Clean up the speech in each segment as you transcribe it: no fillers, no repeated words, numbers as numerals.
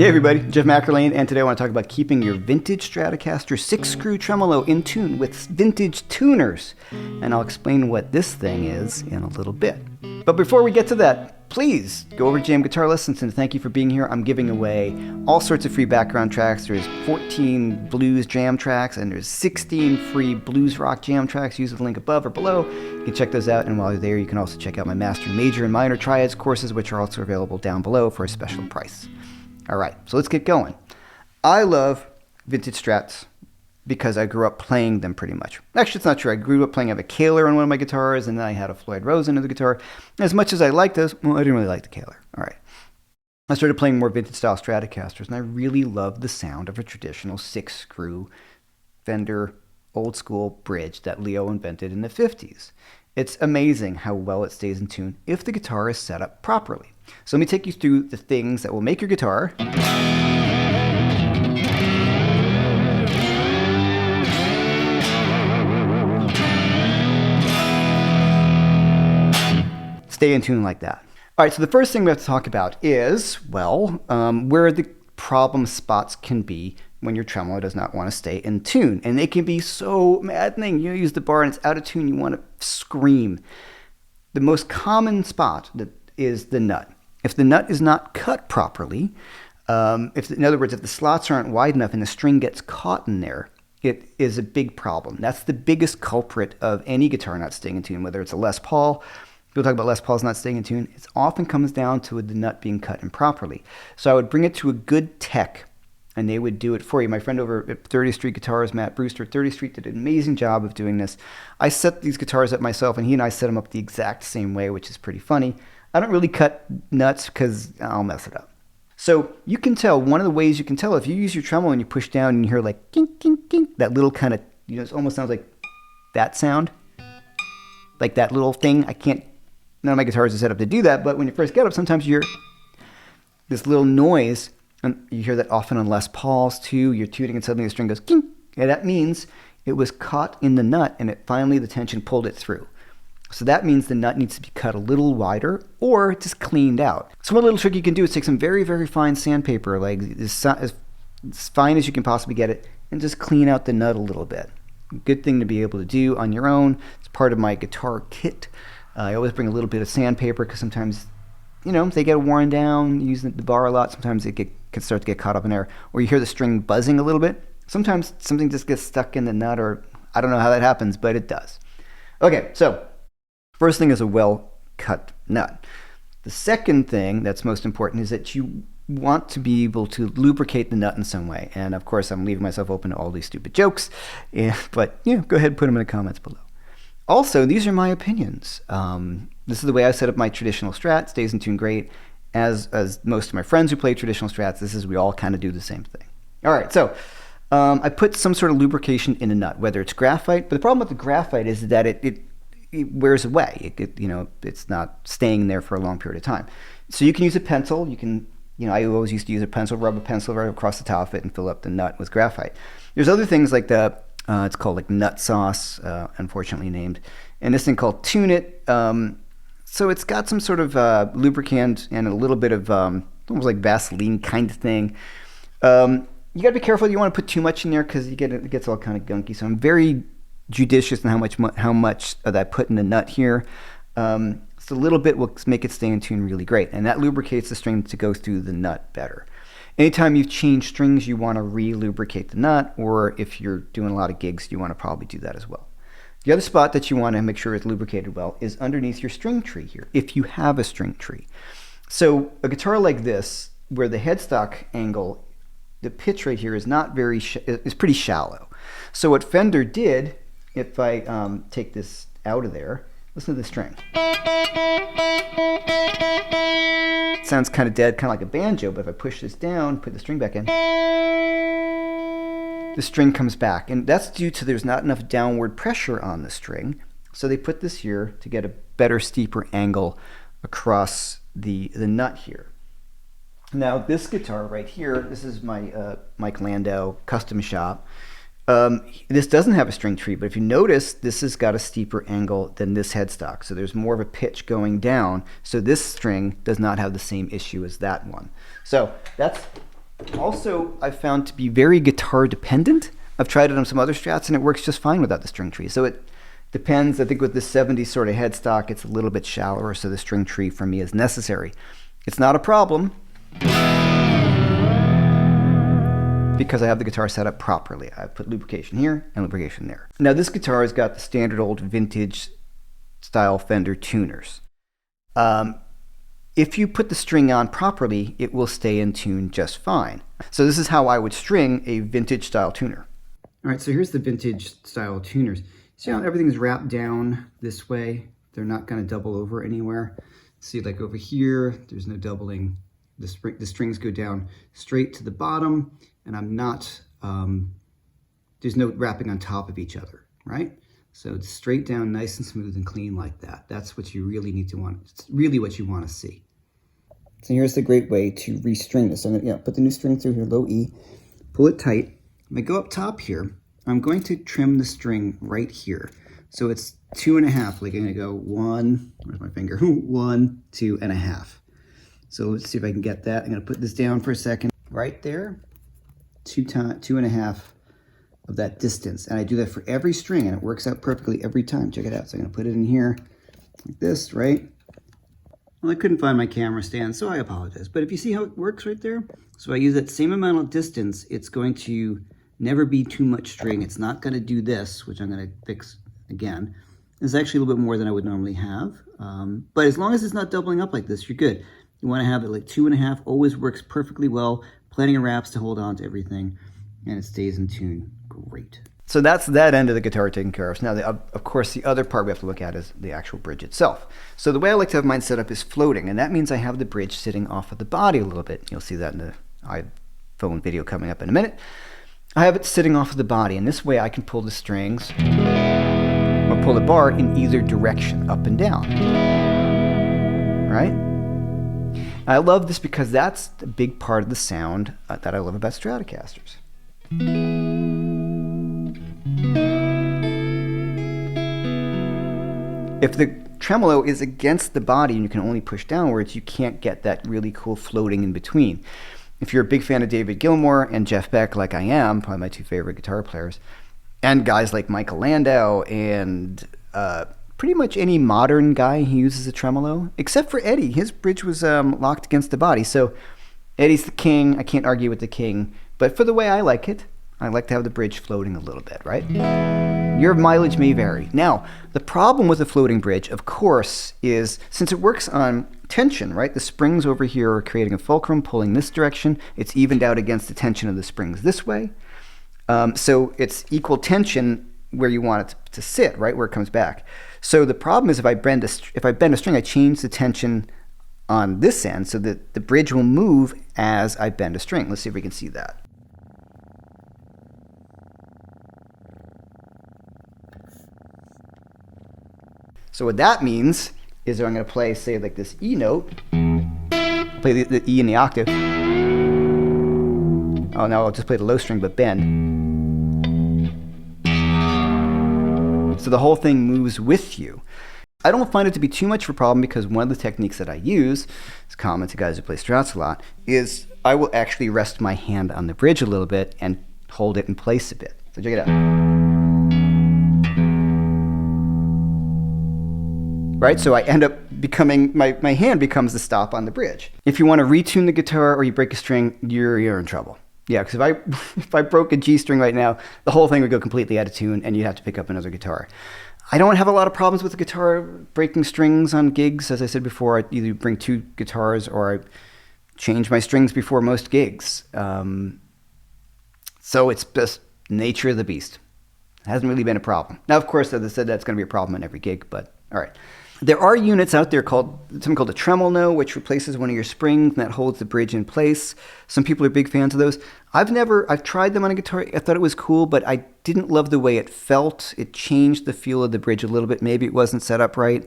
Hey everybody, Jeff-McErlain, and today I want to talk about keeping your vintage Stratocaster 6-screw tremolo in tune with vintage tuners. And I'll explain what this thing is in a little bit. But before we get to that, please go over to Jam Guitar Lessons and thank you for being here. I'm giving away all sorts of free background tracks. There's 14 blues jam tracks and there's 16 free blues rock jam tracks. Use the link above or below. You can check those out, and while you're there, you can also check out my Master, Major, and Minor Triads courses, which are also available down below for a special price. All right, so let's get going. I love vintage Strats because I grew up playing them pretty much. Actually, it's not true. I grew up playing a Kaler on one of my guitars, and then I had a Floyd Rose into the guitar. As much as I liked those, well, I didn't really like the Kaler. All right. I started playing more vintage-style Stratocasters, and I really loved the sound of a traditional 6-screw Fender old-school bridge that Leo invented in the 50s. It's amazing how well it stays in tune if the guitar is set up properly. So let me take you through the things that will make your guitar stay in tune like that. All right, so the first thing we have to talk about is, well, where the problem spots can be when your tremolo does not want to stay in tune. And they can be so maddening. You use the bar and it's out of tune, you want to scream. The most common spot is the nut. If the nut is not cut properly, in other words, if the slots aren't wide enough and the string gets caught in there, it is a big problem. That's the biggest culprit of any guitar not staying in tune, whether it's a Les Paul. People talk about Les Pauls not staying in tune. It often comes down to the nut being cut improperly. So I would bring it to a good tech, and they would do it for you. My friend over at 30th Street Guitars, Matt Brewster at 30th Street, did an amazing job of doing this. I set these guitars up myself, and he and I set them up the exact same way, which is pretty funny. I don't really cut nuts because I'll mess it up. So you can tell, one of the ways you can tell, if you use your tremolo and you push down and you hear like kink, kink, kink, that little kind of, it almost sounds like that sound. Like that little thing. None of my guitars are set up to do that, but when you first get up, sometimes you hear this little noise, and you hear that often on Les Pauls too. You're tuning and suddenly the string goes kink, and that means it was caught in the nut and the tension pulled it through. So that means the nut needs to be cut a little wider or just cleaned out. So one little trick you can do is take some very, very fine sandpaper, like as fine as you can possibly get it, and just clean out the nut a little bit. Good thing to be able to do on your own. It's part of my guitar kit. I always bring a little bit of sandpaper because sometimes, they get worn down using the bar a lot. Sometimes it can start to get caught up in there, or you hear the string buzzing a little bit. Sometimes something just gets stuck in the nut, or I don't know how that happens, but it does. Okay, so first thing is a well-cut nut. The second thing that's most important is that you want to be able to lubricate the nut in some way. And of course, I'm leaving myself open to all these stupid jokes, but go ahead and put them in the comments below. Also, these are my opinions. This is the way I set up my traditional Strat. Stays in tune great. As most of my friends who play traditional Strats, we all kind of do the same thing. All right, so I put some sort of lubrication in a nut, whether it's graphite. But the problem with the graphite is that it wears away. It's not staying there for a long period of time. So you can use a pencil. I always used to use a pencil, rub a pencil right across the top of it and fill up the nut with graphite. There's other things like it's called like nut sauce, unfortunately named, and this thing called Tune It. So it's got some sort of lubricant and a little bit of almost like Vaseline kind of thing. You got to be careful. You don't want to put too much in there because it gets all kind of gunky. So I'm very judicious in how much that I put in the nut here. So a little bit will make it stay in tune really great, and that lubricates the string to go through the nut better. Anytime you've changed strings, you want to re-lubricate the nut, or if you're doing a lot of gigs, you want to probably do that as well. The other spot that you want to make sure it's lubricated well is underneath your string tree here, if you have a string tree. So a guitar like this, where the headstock angle, the pitch right here is not is pretty shallow. So what Fender did, if I take this out of there, listen to the string. It sounds kind of dead, kind of like a banjo, but if I push this down, put the string back in, the string comes back. And that's due to there's not enough downward pressure on the string. So they put this here to get a better, steeper angle across the nut here. Now this guitar right here, this is my Mike Landau custom shop. This doesn't have a string tree, but if you notice, this has got a steeper angle than this headstock. So there's more of a pitch going down. So this string does not have the same issue as that one. So that's Also, I've found to be very guitar dependent. I've tried it on some other Strats and it works just fine without the string tree. So it depends. I think with the 70s sort of headstock, it's a little bit shallower, so the string tree for me is necessary. It's not a problem because I have the guitar set up properly. I put lubrication here and lubrication there. Now this guitar has got the standard old vintage style Fender tuners. If you put the string on properly, it will stay in tune just fine. So this is how I would string a vintage style tuner. All right, so here's the vintage style tuners. See how everything's wrapped down this way? They're not gonna double over anywhere. See, like over here, there's no doubling. The strings go down straight to the bottom, and I'm not, there's no wrapping on top of each other, right? So it's straight down, nice and smooth and clean like that. That's what you really need to want. It's really what you want to see. So here's the great way to restring this. I'm gonna put the new string through here, low E, pull it tight. When I go up top here, I'm going to trim the string right here. So it's 2.5, like I'm gonna go 1, where's my finger? 1, 2.5. So let's see if I can get that. I'm gonna put this down for a second. Right there, 2.5 of that distance. And I do that for every string and it works out perfectly every time. Check it out. So I'm gonna put it in here like this, right? Well, I couldn't find my camera stand, so I apologize. But if you see how it works right there, so I use that same amount of distance, it's going to never be too much string. It's not gonna do this, which I'm gonna fix again. It's actually a little bit more than I would normally have. But as long as it's not doubling up like this, you're good. You wanna have it like 2.5, always works perfectly well. Plenty of wraps to hold on to everything, and it stays in tune great. So that's that end of the guitar taken care of. So now, of course, the other part we have to look at is the actual bridge itself. So the way I like to have mine set up is floating, and that means I have the bridge sitting off of the body a little bit. You'll see that in the iPhone video coming up in a minute. I have it sitting off of the body, and this way I can pull the strings or pull the bar in either direction, up and down. Right? I love this because that's a big part of the sound that I love about Stratocasters. If the tremolo is against the body and you can only push downwards, you can't get that really cool floating in between. If you're a big fan of David Gilmour and Jeff Beck, like I am, probably my two favorite guitar players, and guys like Michael Landau and pretty much any modern guy who uses a tremolo, except for Eddie. His bridge was locked against the body. So Eddie's the king. I can't argue with the king. But for the way I like it, I like to have the bridge floating a little bit, right? Your mileage may vary. Now, the problem with a floating bridge, of course, is since it works on tension, right? The springs over here are creating a fulcrum, pulling this direction. It's evened out against the tension of the springs this way. So it's equal tension where you want it to sit, right? Where it comes back. So the problem is if I bend a string, I change the tension on this end so that the bridge will move as I bend a string. Let's see if we can see that. So what that means is that I'm going to play, say, like this E note, play the E in the octave. Oh, now I'll just play the low string, but bend. So the whole thing moves with you. I don't find it to be too much of a problem because one of the techniques that I use, it's common to guys who play Strats a lot, is I will actually rest my hand on the bridge a little bit and hold it in place a bit. So check it out. Right, so I end up becoming, my hand becomes the stop on the bridge. If you want to retune the guitar or you break a string, you're in trouble. Yeah, because if I broke a G string right now, the whole thing would go completely out of tune and you'd have to pick up another guitar. I don't have a lot of problems with the guitar breaking strings on gigs. As I said before, I either bring two guitars or I change my strings before most gigs. So it's just nature of the beast. It hasn't really been a problem. Now, of course, as I said, that's going to be a problem in every gig, but all right. There are units out there something called a tremolo, which replaces one of your springs and that holds the bridge in place. Some people are big fans of those. I've tried them on a guitar. I thought it was cool, but I didn't love the way it felt. It changed the feel of the bridge a little bit. Maybe it wasn't set up right.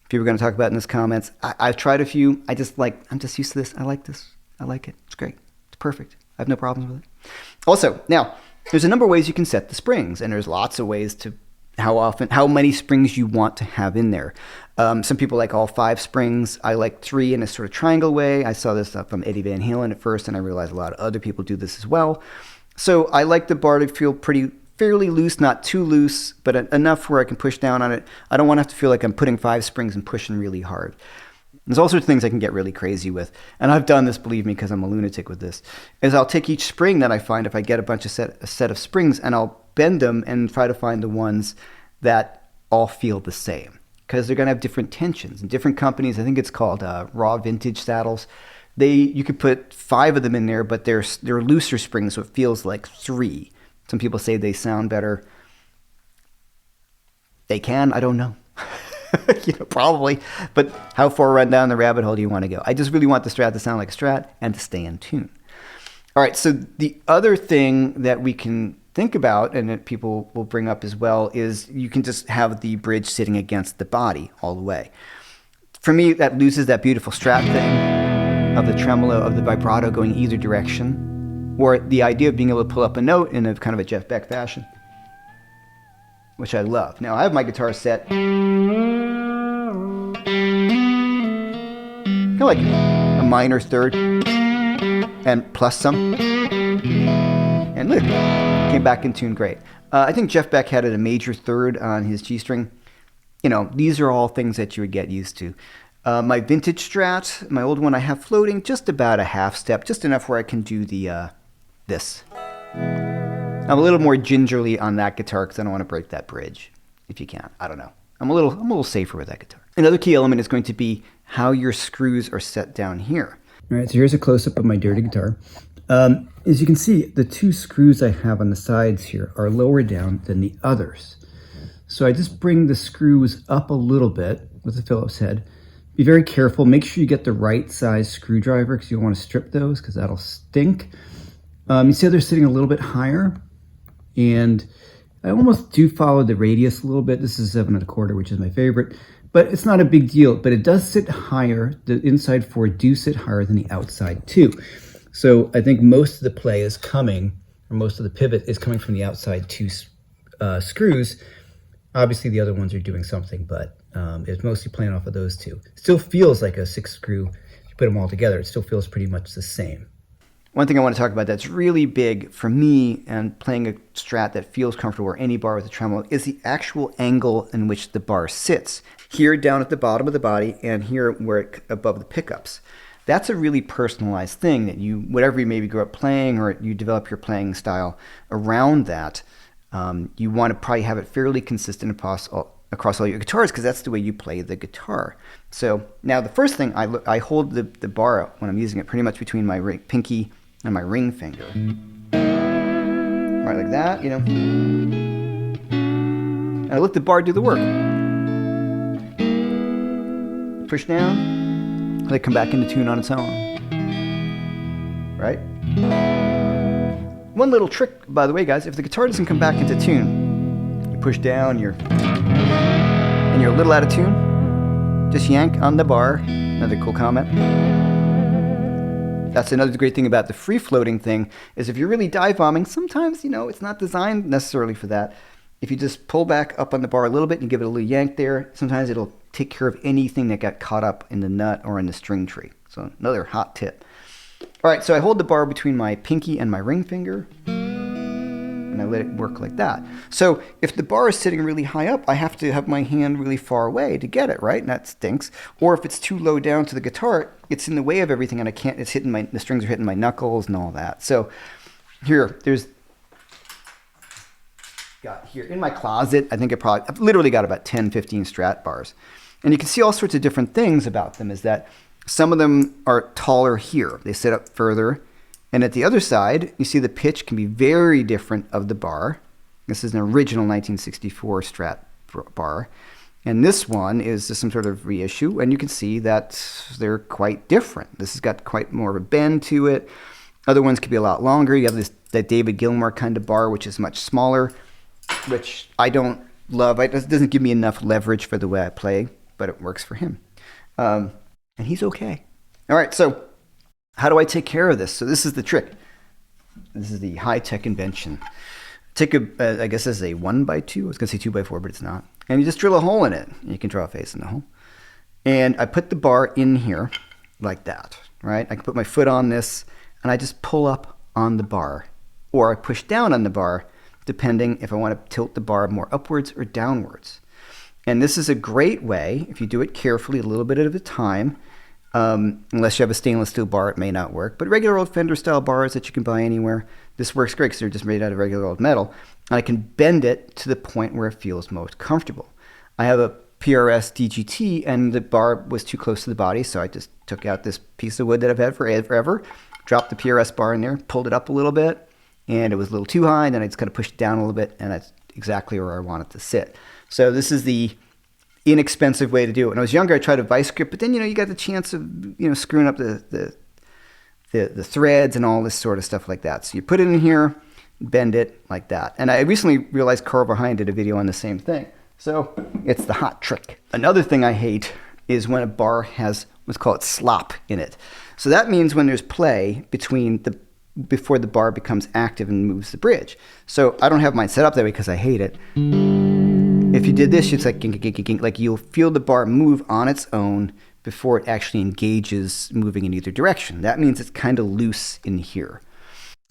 People are going to talk about it in the comments. I've tried a few. I'm just used to this. I like this. I like it. It's great. It's perfect. I have no problems with it. Also, now, there's a number of ways you can set the springs, and there's lots of ways to how many springs you want to have in there. Some people like all 5 springs. I like 3 in a sort of triangle way. I saw this from Eddie Van Halen at first, and I realized a lot of other people do this as well. So I like the bar to feel fairly loose, not too loose, but enough where I can push down on it. I don't want to have to feel like I'm putting 5 springs and pushing really hard. There's all sorts of things I can get really crazy with. And I've done this, believe me, because I'm a lunatic with this, is I'll take each spring that I find, if I get a set of springs, and I'll bend them and try to find the ones that all feel the same. Because they're going to have different tensions. And different companies, I think it's called Raw Vintage Saddles, you could put 5 of them in there, but they're looser springs, so it feels like 3. Some people say they sound better. They can, I don't know. Probably. But how far run down the rabbit hole do you want to go? I just really want the Strat to sound like a Strat and to stay in tune. All right, so the other thing that we can think about, and that people will bring up as well, is you can just have the bridge sitting against the body all the way. For me, that loses that beautiful Strat thing of the tremolo, of the vibrato going either direction, or the idea of being able to pull up a note in a kind of a Jeff Beck fashion, which I love. Now, I have my guitar set kind of like a minor third and plus some. And look, came back in tune great. I think Jeff Beck had it a major third on his G string. These are all things that you would get used to. My vintage Strat, my old one, I have floating just about a half step, just enough where I can do this. I'm a little more gingerly on that guitar because I don't want to break that bridge, if you can. I don't know. I'm a little safer with that guitar. Another key element is going to be how your screws are set down here. All right, so here's a close-up of my dirty guitar. As you can see, the 2 screws I have on the sides here are lower down than the others. So I just bring the screws up a little bit with the Phillips head. Be very careful. Make sure you get the right size screwdriver because you don't want to strip those because that'll stink. You see how they're sitting a little bit higher? And I almost do follow the radius a little bit. This is 7 1/4, which is my favorite. But it's not a big deal, but it does sit higher. The inside 4 do sit higher than the outside 2. So I think most of the play is coming, or most of the pivot is coming from the outside 2 screws. Obviously the other ones are doing something, but it's mostly playing off of those 2. Still feels like a 6 screw. If you put them all together, it still feels pretty much the same. One thing I want to talk about that's really big for me and playing a Strat that feels comfortable, or any bar with a tremolo, is the actual angle in which the bar sits. Here down at the bottom of the body, and here above the pickups. That's a really personalized thing that whatever you maybe grew up playing, or you develop your playing style around that, you want to probably have it fairly consistent across all your guitars because that's the way you play the guitar. So now the first thing, I hold the bar when I'm using it pretty much between my pinky and my ring finger. Right, like that, And I let the bar do the work. Push down, let it come back into tune on its own. Right? One little trick, by the way, guys, if the guitar doesn't come back into tune, you push down, and you're a little out of tune, just yank on the bar. Another cool comment. That's another great thing about the free floating thing, is if you're really dive bombing, sometimes, it's not designed necessarily for that. If you just pull back up on the bar a little bit and give it a little yank there, sometimes it'll take care of anything that got caught up in the nut or in the string tree. So another hot tip. All right, so I hold the bar between my pinky and my ring finger, and I let it work like that. So if the bar is sitting really high up, I have to have my hand really far away to get it, right? And that stinks. Or if it's too low down to the guitar, it's in the way of everything, and the strings are hitting my knuckles and all that. So here in my closet, I think I've literally got about 10, 15 Strat bars. And you can see all sorts of different things about them, is that some of them are taller here. They sit up further. And at the other side, you see the pitch can be very different of the bar. This is an original 1964 Strat bar. And this one is just some sort of reissue. And you can see that they're quite different. This has got quite more of a bend to it. Other ones could be a lot longer. You have that David Gilmour kind of bar, which is much smaller, which I don't love. It doesn't give me enough leverage for the way I play, but it works for him. And he's okay. All right, so how do I take care of this? So this is the trick. This is the high-tech invention. take I guess this is a 1x2. I was going to say 2x4, but it's not. And you just drill a hole in it. You can draw a face in the hole. And I put the bar in here like that, right? I can put my foot on this, and I just pull up on the bar. Or I push down on the bar, depending if I want to tilt the bar more upwards or downwards. And this is a great way, if you do it carefully, a little bit at a time. Unless you have a stainless steel bar, it may not work. But regular old Fender style bars that you can buy anywhere, this works great because they're just made out of regular old metal. And I can bend it to the point where it feels most comfortable. I have a PRS DGT, and the bar was too close to the body, so I just took out this piece of wood that I've had forever, dropped the PRS bar in there, pulled it up a little bit, and it was a little too high, and then I just kind of pushed it down a little bit, and that's exactly where I want it to sit. So this is the inexpensive way to do it. When I was younger, I tried a vice grip, but then, you got the chance of, screwing up the threads and all this sort of stuff like that. So you put it in here, bend it like that. And I recently realized Carl Behind did a video on the same thing. So it's the hot trick. Another thing I hate is when a bar has what's called slop in it. So that means when there's play before the bar becomes active and moves the bridge. So I don't have mine set up that way because I hate it. If you did this, it's like gink, gink, gink, like you'll feel the bar move on its own before it actually engages moving in either direction. That means it's kind of loose in here.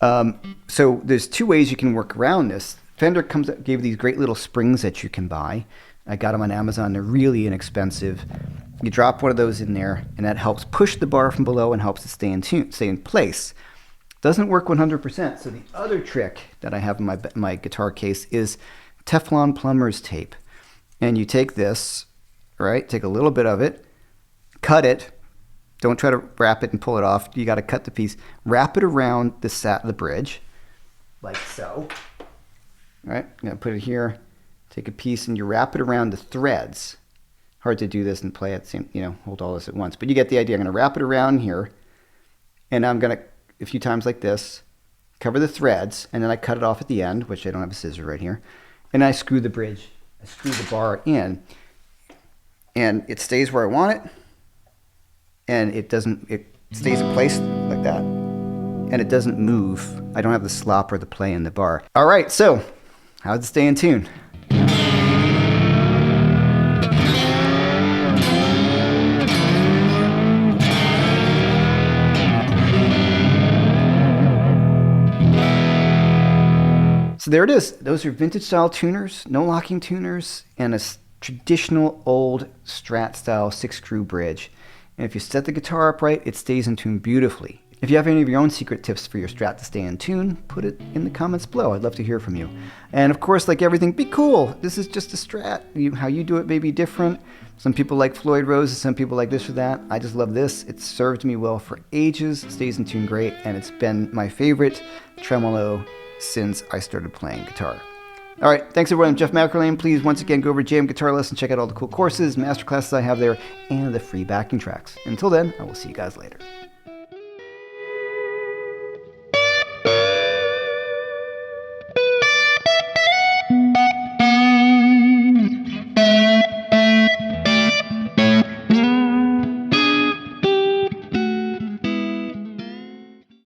So there's two ways you can work around this. Fender gave these great little springs that you can buy. I got them on Amazon. They're really inexpensive. You drop one of those in there, and that helps push the bar from below and helps it stay in place. Doesn't work 100%. So the other trick that I have in my guitar case is Teflon plumber's tape. And you take this, right? Take a little bit of it, cut it. Don't try to wrap it and pull it off. You got to cut the piece. Wrap it around the bridge, like so. All right, I'm going to put it here. Take a piece and you wrap it around the threads. Hard to do this and play at the same, hold all this at once. But you get the idea. I'm going to wrap it around here. And I'm going to, a few times like this, cover the threads. And then I cut it off at the end, which I don't have a scissor right here. And I screw the bridge. I screw the bar in. And it stays where I want it. And it stays in place like that. And it doesn't move. I don't have the slop or the play in the bar. All right, so how does it stay in tune? So there it is. Those are vintage style tuners, no locking tuners, and a traditional old Strat style 6-screw bridge. And if you set the guitar up right, it stays in tune beautifully. If you have any of your own secret tips for your Strat to stay in tune, put it in the comments below. I'd love to hear from you. And of course, like everything, be cool. This is just a Strat. How you do it may be different. Some people like Floyd Rose, some people like this or that. I just love this. It's served me well for ages, stays in tune great, and it's been my favorite tremolo since I started playing guitar. All right, thanks everyone. I'm Jeff McErlain. Please, once again, go over to JM Guitar Lesson, check out all the cool courses, masterclasses I have there, and the free backing tracks. Until then, I will see you guys later.